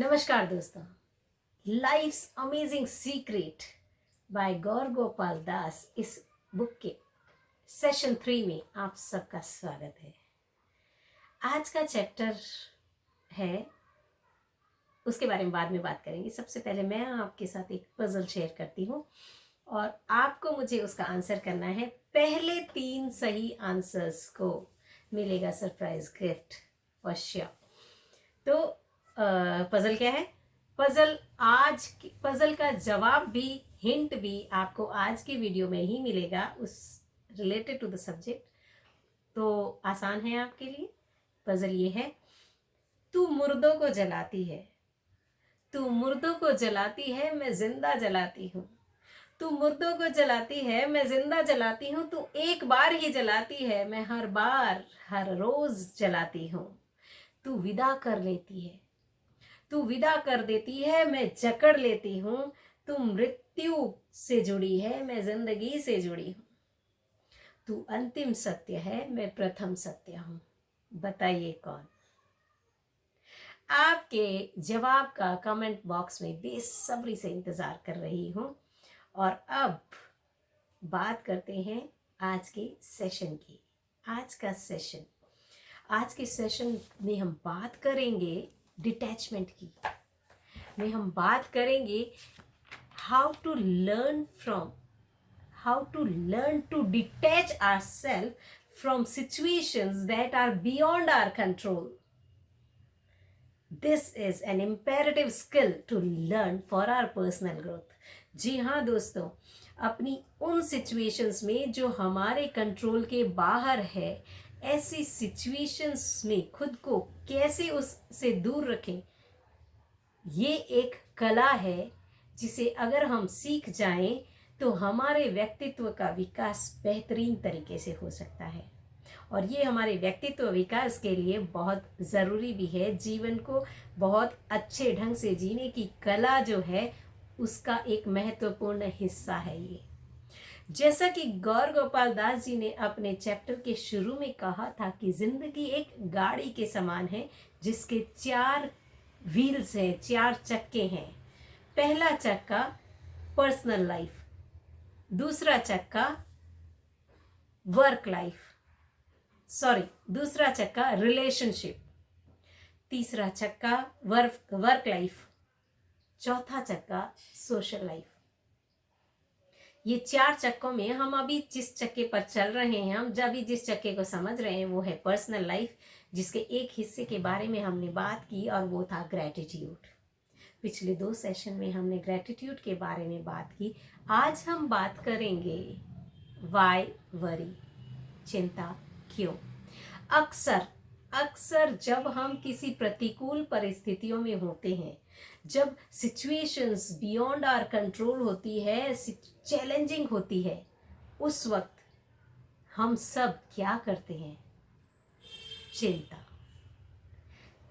नमस्कार दोस्तों। Lives amazing secret bye गौर गोपाल दास इस बुक के सेशन 3 में आप सबका स्वागत है। आज का चैप्टर है, उसके बारे में बाद में बात करेंगे। सबसे पहले मैं आपके साथ एक पजल शेयर करती हूँ और आपको मुझे उसका आंसर करना है। पहले 3 सही आंसर्स को मिलेगा सरप्राइज गिफ्ट फॉर श्योर। तो पजल क्या है? पजल का जवाब भी, हिंट भी आपको आज के वीडियो में ही मिलेगा, उस रिलेटेड टू द सब्जेक्ट। तो आसान है आपके लिए। पजल ये है, तू मुर्दों को जलाती है, तू मुर्दों को जलाती है, मैं जिंदा जलाती हूँ। तू मुर्दों को जलाती है, मैं जिंदा जलाती हूँ। तू एक बार ही जलाती है, मैं हर बार हर रोज जलाती हूँ। तू विदा कर लेती है, तू विदा कर देती है, मैं जकड़ लेती हूँ। तू मृत्यु से जुड़ी है, मैं जिंदगी से जुड़ी हूँ। तू अंतिम सत्य है, मैं प्रथम सत्य हूँ। बताइए कौन? आपके जवाब का कमेंट बॉक्स में बेसब्री से इंतजार कर रही हूँ। और अब बात करते हैं आज के सेशन की। आज के सेशन में हम बात करेंगे डिटैचमेंट की। हम बात करेंगे how to learn to detach ourselves from situations that are beyond our control. This is an imperative skill to learn for our personal growth. जी हाँ दोस्तों, अपनी उन सिचुएशंस में जो हमारे कंट्रोल के बाहर है, ऐसी सिचुएशंस में खुद को कैसे उससे दूर रखें, ये एक कला है जिसे अगर हम सीख जाएं तो हमारे व्यक्तित्व का विकास बेहतरीन तरीके से हो सकता है। और ये हमारे व्यक्तित्व विकास के लिए बहुत ज़रूरी भी है। जीवन को बहुत अच्छे ढंग से जीने की कला जो है, उसका एक महत्वपूर्ण हिस्सा है ये। जैसा कि गौर गोपाल दास जी ने अपने चैप्टर के शुरू में कहा था कि जिंदगी एक गाड़ी के समान है जिसके 4 व्हील्स हैं, 4 चक्के हैं। पहला चक्का पर्सनल लाइफ, दूसरा चक्का दूसरा चक्का रिलेशनशिप, तीसरा चक्का वर्क लाइफ, चौथा चक्का सोशल लाइफ। ये 4 चक्कों में हम अभी जिस चक्के पर चल रहे हैं, हम जब भी जिस चक्के को समझ रहे हैं, वो है पर्सनल लाइफ, जिसके एक हिस्से के बारे में हमने बात की और वो था ग्रैटिट्यूड। पिछले 2 सेशन में हमने ग्रैटिट्यूड के बारे में बात की। आज हम बात करेंगे वाई वरी, चिंता क्यों। अक्सर जब हम किसी प्रतिकूल परिस्थितियों में होते हैं, जब सिचुएशंस बियॉन्ड आवर कंट्रोल होती है, चैलेंजिंग होती है, उस वक्त हम सब क्या करते हैं? चिंता,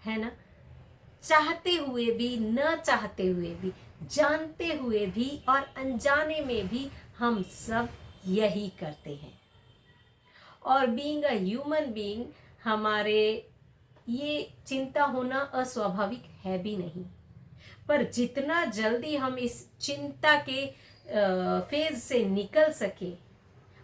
है ना? चाहते हुए भी, न चाहते हुए भी, जानते हुए भी और अनजाने में भी हम सब यही करते हैं। और बीइंग अ ह्यूमन बीइंग, हमारे ये चिंता होना अस्वाभाविक है भी नहीं। पर जितना जल्दी हम इस चिंता के फेज से निकल सके,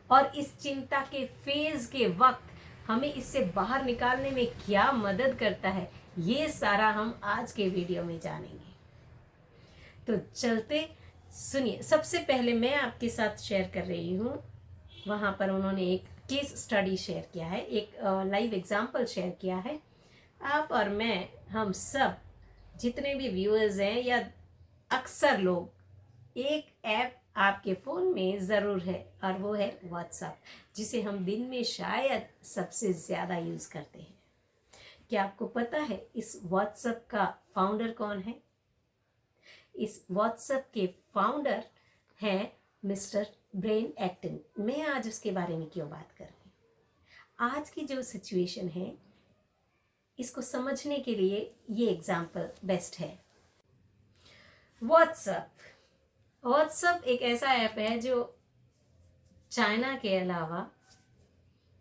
और इस चिंता के फेज के वक्त हमें इससे बाहर निकालने में क्या मदद करता है, ये सारा हम आज के वीडियो में जानेंगे। तो चलते सुनिए। सबसे पहले मैं आपके साथ शेयर कर रही हूँ, वहाँ पर उन्होंने एक केस स्टडी शेयर किया है, एक लाइव एग्जाम्पल शेयर किया है। आप और मैं, हम सब जितने भी व्यूअर्स हैं या अक्सर लोग, एक ऐप आपके फ़ोन में ज़रूर है और वो है व्हाट्सएप, जिसे हम दिन में शायद सबसे ज़्यादा यूज़ करते हैं। क्या आपको पता है इस व्हाट्सएप का फाउंडर कौन है? इस व्हाट्सएप के फाउंडर हैं मिस्टर ब्रेन एक्टन। मैं आज उसके बारे में क्यों बात कर रही हूँ? आज की जो सिचुएशन है, इसको समझने के लिए ये एग्जाम्पल बेस्ट है। व्हाट्सएप एक ऐसा ऐप है जो चाइना के अलावा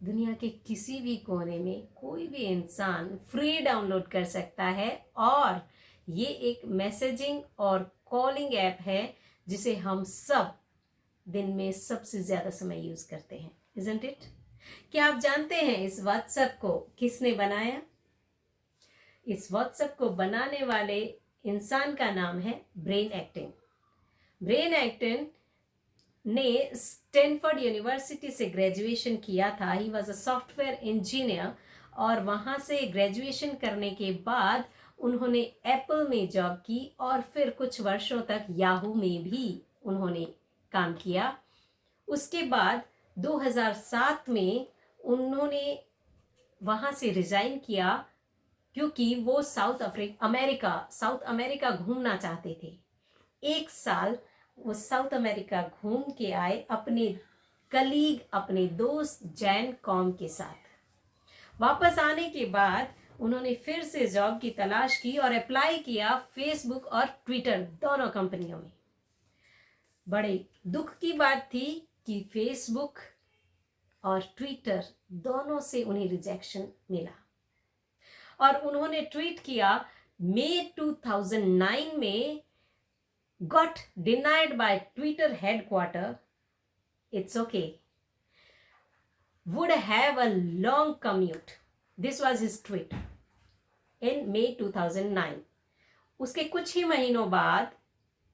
दुनिया के किसी भी कोने में कोई भी इंसान फ्री डाउनलोड कर सकता है और ये एक मैसेजिंग और कॉलिंग ऐप है जिसे हम सब दिन में सबसे ज़्यादा समय यूज़ करते हैं, इजंट इट? क्या आप जानते हैं इस व्हाट्सएप को किसने बनाया? इस व्हाट्सएप को बनाने वाले इंसान का नाम है ब्रेन एक्टिन। ब्रेन एक्टिन ने स्टैनफोर्ड यूनिवर्सिटी से ग्रेजुएशन किया था। He was a software engineer और वहाँ से ग्रेजुएशन करने के बाद उन्होंने एप्पल में जॉब की और फिर कुछ वर्षों तक याहू में भी उन्होंने काम किया। उसके बाद 2007 में उन्होंने वहाँ से रिजाइन किया क्योंकि वो साउथ अमेरिका घूमना चाहते थे। एक साल वो साउथ अमेरिका घूम के आए अपने कलीग, अपने दोस्त जैन कॉम के साथ। वापस आने के बाद उन्होंने फिर से जॉब की तलाश की और अप्लाई किया फेसबुक और ट्विटर दोनों कंपनियों में। बड़े दुख की बात थी कि फेसबुक और ट्विटर दोनों से उन्हें रिजेक्शन मिला और उन्होंने ट्वीट किया मई 2009 में, got denied by Twitter headquarter, it's okay, would have a long commute. This was his tweet in May 2009. उसके कुछ ही महीनों बाद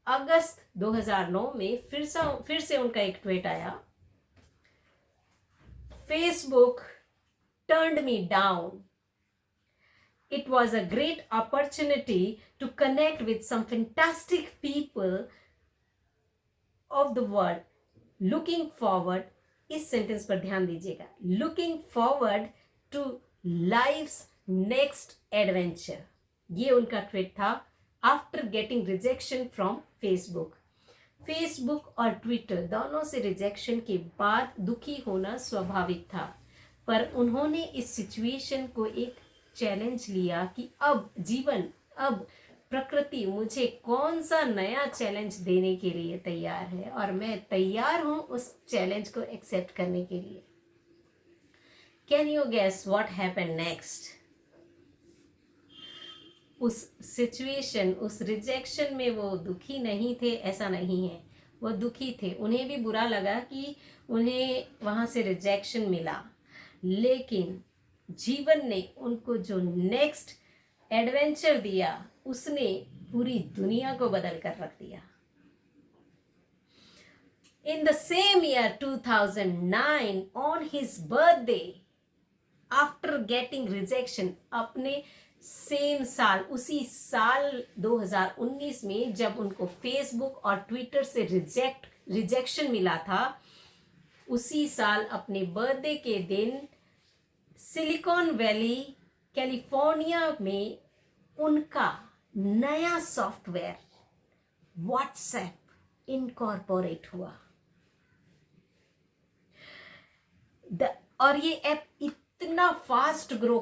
अगस्त 2009 में फिर से उनका एक ट्वीट आया, Facebook turned me down. It was a great opportunity to connect with some fantastic people of the world. Looking forward, इस सेंटेंस पर ध्यान दीजिएगा, looking forward to life's next adventure. ये उनका ट्वीट था after getting rejection from Facebook. Facebook और Twitter दोनों से रिजेक्शन के बाद दुखी होना स्वाभाविक था, पर उन्होंने इस सिचुएशन को एक चैलेंज लिया कि अब प्रकृति मुझे कौन सा नया चैलेंज देने के लिए तैयार है और मैं तैयार हूं उस चैलेंज को एक्सेप्ट करने के लिए। Can you guess what happened next? उस सिचुएशन, उस रिजेक्शन में वो दुखी नहीं थे, ऐसा नहीं है, वो दुखी थे। उन्हें भी बुरा लगा कि उन्हें वहाँ से रिजेक्शन मिला, लेकिन जीवन ने उनको जो नेक्स्ट एडवेंचर दिया उसने पूरी दुनिया को बदल कर रख दिया। In the same year 2009, on his birthday, after getting rejection, अपने सेम साल, उसी साल 2019 में जब उनको फेसबुक और ट्विटर से रिजेक्शन मिला था, उसी साल अपने बर्थडे के दिन सिलिकॉन वैली कैलिफोर्निया में उनका नया सॉफ्टवेयर व्हाट्सएप इनकॉर्पोरेट हुआ। और ये ऐप इतना फास्ट ग्रो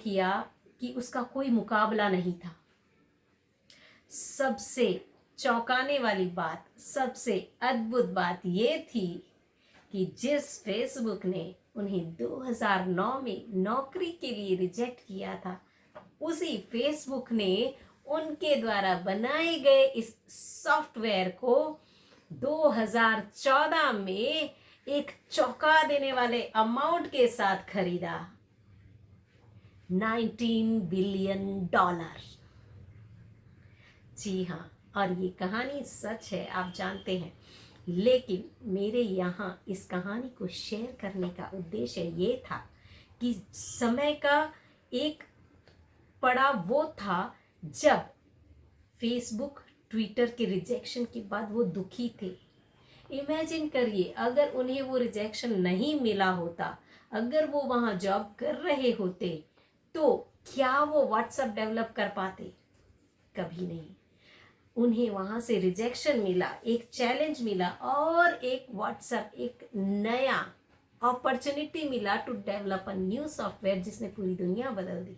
किया कि उसका कोई मुकाबला नहीं था। सबसे चौंकाने वाली बात, सबसे अद्भुत बात ये थी कि जिस फेसबुक ने उन्हें 2009 में नौकरी के लिए रिजेक्ट किया था, उसी फेसबुक ने उनके द्वारा बनाए गए इस सॉफ्टवेयर को 2014 में एक चौंका देने वाले अमाउंट के साथ खरीदा, $19 बिलियन। जी हाँ, और ये कहानी सच है, आप जानते हैं। लेकिन मेरे यहाँ इस कहानी को शेयर करने का उद्देश्य ये था कि समय का एक पड़ाव वो था जब फेसबुक ट्विटर के रिजेक्शन के बाद वो दुखी थे। इमेजिन करिए, अगर उन्हें वो रिजेक्शन नहीं मिला होता, अगर वो वहाँ जॉब कर रहे होते, तो क्या वो व्हाट्सएप डेवलप कर पाते? कभी नहीं। उन्हें वहाँ से रिजेक्शन मिला, एक चैलेंज मिला और एक व्हाट्सएप, एक नया अपॉर्चुनिटी मिला to develop a new software जिसने पूरी दुनिया बदल दी।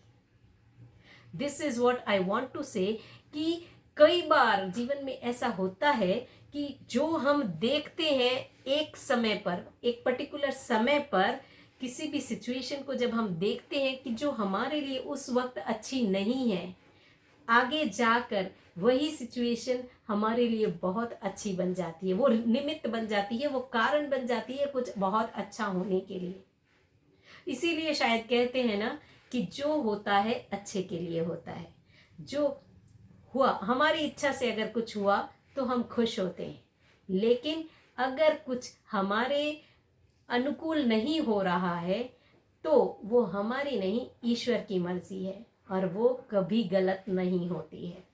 This is what I want to say कि कई बार जीवन में ऐसा होता है कि जो हम देखते हैं एक समय पर, एक पर्टिकुलर समय पर, किसी भी सिचुएशन को जब हम देखते हैं कि जो हमारे लिए उस वक्त अच्छी नहीं है, आगे जाकर वही सिचुएशन हमारे लिए बहुत अच्छी बन जाती है, वो निमित्त बन जाती है, वो कारण बन जाती है कुछ बहुत अच्छा होने के लिए। इसीलिए शायद कहते हैं ना कि जो होता है अच्छे के लिए होता है। जो हुआ, हमारी इच्छा से अगर कुछ हुआ तो हम खुश होते हैं, लेकिन अगर कुछ हमारे अनुकूल नहीं हो रहा है तो वो हमारी नहीं, ईश्वर की मर्जी है, और वो कभी गलत नहीं होती है।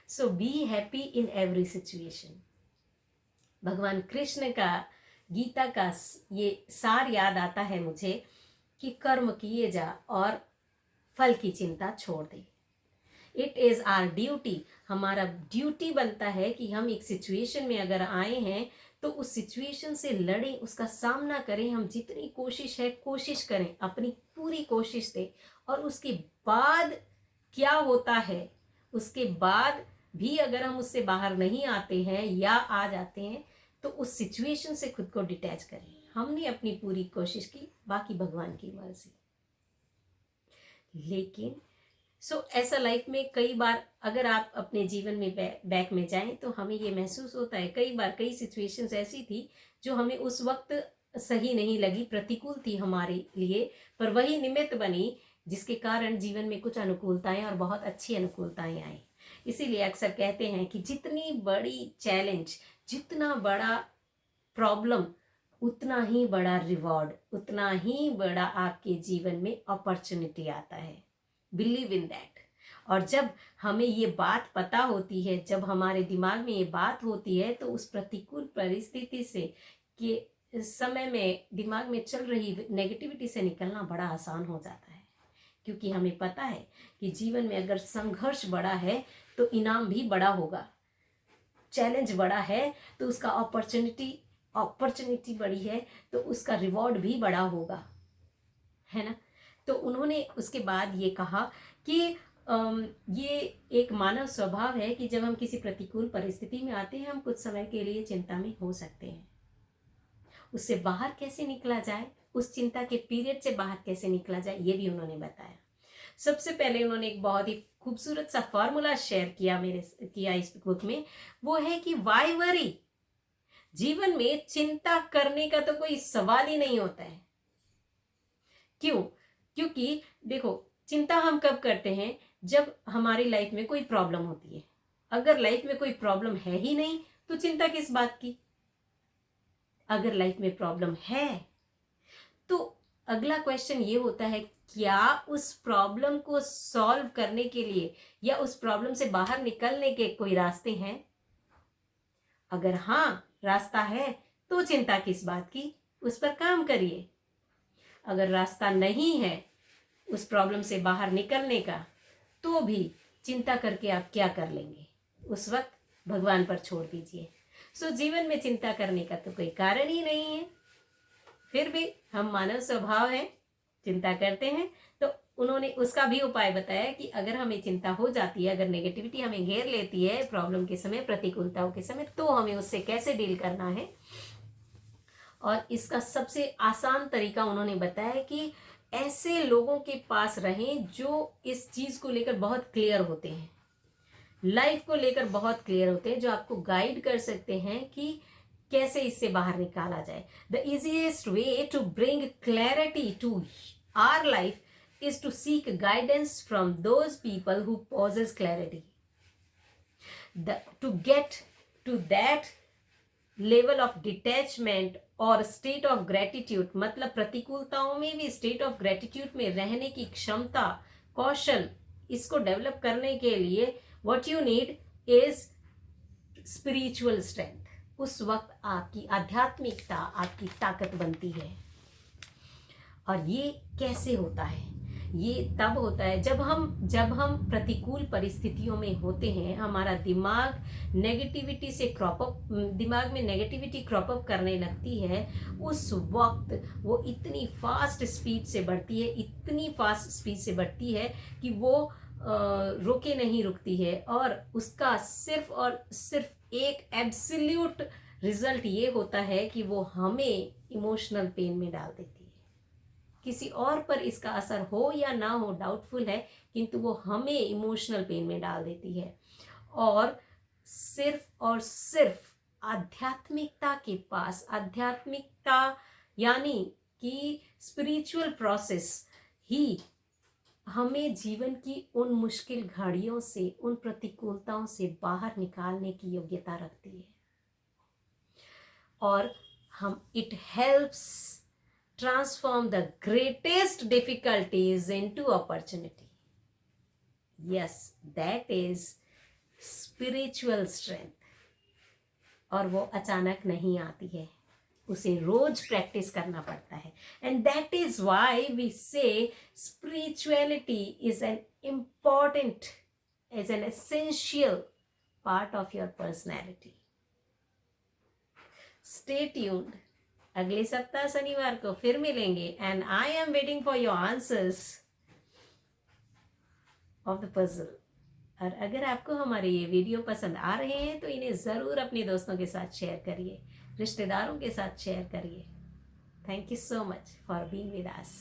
So be happy in every situation. भगवान कृष्ण का गीता का ये सार याद आता है मुझे कि कर्म किए जा और फल की चिंता छोड़ दे। इट इज आवर ड्यूटी, हमारा ड्यूटी बनता है कि हम एक सिचुएशन में अगर आए हैं तो उस सिचुएशन से लड़ें, उसका सामना करें। हम जितनी कोशिश है कोशिश करें, अपनी पूरी कोशिश दें, और उसके बाद क्या होता है, उसके बाद भी अगर हम उससे बाहर नहीं आते हैं या आ जाते हैं तो उस सिचुएशन से खुद को डिटैच करें। हमने अपनी पूरी कोशिश की, बाकी भगवान की मर्जी। लेकिन ऐसा लाइफ में कई बार अगर आप अपने जीवन में बैक में जाएं तो हमें ये महसूस होता है, कई बार कई सिचुएशंस ऐसी थी जो हमें उस वक्त सही नहीं लगी, प्रतिकूल थी हमारे लिए, पर वही निमित्त बनी जिसके कारण जीवन में कुछ अनुकूलताएं और बहुत अच्छी अनुकूलताएं आई। इसीलिए अक्सर कहते हैं कि जितनी बड़ी चैलेंज, जितना बड़ा प्रॉब्लम, उतना ही बड़ा रिवॉर्ड, उतना ही बड़ा आपके जीवन में अपॉर्चुनिटी आता है। Believe in that. और जब हमें ये बात पता होती है, जब हमारे दिमाग में ये बात होती है, तो उस प्रतिकूल परिस्थिति से के समय में दिमाग में चल रही नेगेटिविटी से निकलना बड़ा आसान हो जाता है, क्योंकि हमें पता है कि जीवन में अगर संघर्ष बड़ा है तो इनाम भी बड़ा होगा, चैलेंज बड़ा है तो उसका अपॉर्चुनिटी बड़ी है तो उसका रिवॉर्ड भी बड़ा होगा, है ना। तो उन्होंने उसके बाद ये कहा कि ये एक मानव स्वभाव है कि जब हम किसी प्रतिकूल परिस्थिति में आते हैं हम कुछ समय के लिए चिंता में हो सकते हैं। उससे बाहर कैसे निकला जाए, उस चिंता के पीरियड से बाहर कैसे निकला जाए, ये भी उन्होंने बताया। सबसे पहले उन्होंने एक बहुत ही खूबसूरत सा फॉर्मूला शेयर किया इस बुक में। वो है कि वाई वरी, जीवन में चिंता करने का तो कोई सवाल ही नहीं होता है। क्यों? क्योंकि देखो, चिंता हम कब करते हैं, जब हमारी लाइफ में कोई प्रॉब्लम होती है। अगर लाइफ में कोई प्रॉब्लम है ही नहीं तो चिंता किस बात की। अगर लाइफ में प्रॉब्लम है तो अगला क्वेश्चन ये होता है, क्या उस प्रॉब्लम को सॉल्व करने के लिए या उस प्रॉब्लम से बाहर निकलने के कोई रास्ते हैं? अगर हाँ रास्ता है तो चिंता किस बात की, उस पर काम करिए। अगर रास्ता नहीं है उस प्रॉब्लम से बाहर निकलने का, तो भी चिंता करके आप क्या कर लेंगे, उस वक्त भगवान पर छोड़ दीजिए। जीवन में चिंता करने का तो कोई कारण ही नहीं है, फिर भी हम मानव स्वभाव है, चिंता करते हैं। तो उन्होंने उसका भी उपाय बताया कि अगर हमें चिंता हो जाती है, अगर नेगेटिविटी हमें घेर लेती है प्रॉब्लम के समय, प्रतिकूलताओं के समय, तो हमें उससे कैसे डील करना है। और इसका सबसे आसान तरीका उन्होंने बताया कि ऐसे लोगों के पास रहें जो इस चीज को लेकर बहुत क्लियर होते हैं, लाइफ को लेकर बहुत क्लियर होते हैं, जो आपको गाइड कर सकते हैं कि कैसे इससे बाहर निकाला जाए। The easiest way to bring clarity to our life is to seek guidance from those people who possess clarity. To get to that level of detachment और स्टेट ऑफ ग्रेटिट्यूड, मतलब प्रतिकूलताओं में भी स्टेट ऑफ ग्रेटिट्यूड में रहने की क्षमता, कौशल, इसको डेवलप करने के लिए what you need is spiritual strength. उस वक्त आपकी आध्यात्मिकता आपकी ताकत बनती है। और ये कैसे होता है? ये तब होता है जब हम प्रतिकूल परिस्थितियों में होते हैं, हमारा दिमाग में नेगेटिविटी क्रॉप अप करने लगती है। उस वक्त वो इतनी फास्ट स्पीड से बढ़ती है कि वो रोके नहीं रुकती है, और उसका सिर्फ और सिर्फ एक एब्सोल्यूट रिजल्ट ये होता है कि वो हमें इमोशनल पेन में डाल देती है। किसी और पर इसका असर हो या ना हो डाउटफुल है, किंतु वो हमें इमोशनल पेन में डाल देती है। और सिर्फ आध्यात्मिकता के पास, आध्यात्मिकता यानी कि स्पिरिचुअल प्रोसेस ही हमें जीवन की उन मुश्किल घड़ियों से, उन प्रतिकूलताओं से बाहर निकालने की योग्यता रखती है। और हम it helps transform the greatest difficulties into opportunity. Yes, that is spiritual strength. और वो अचानक नहीं आती है, उसे रोज प्रैक्टिस करना पड़ता है। And that is why we say spirituality is an important, is an essential part of your personality. Stay tuned, अगले सप्ताह शनिवार को फिर मिलेंगे। And I am waiting for your answers of the puzzle. और अगर आपको हमारे ये वीडियो पसंद आ रहे हैं तो इन्हें ज़रूर अपने दोस्तों के साथ शेयर करिए, रिश्तेदारों के साथ शेयर करिए। Thank you so much for being with us.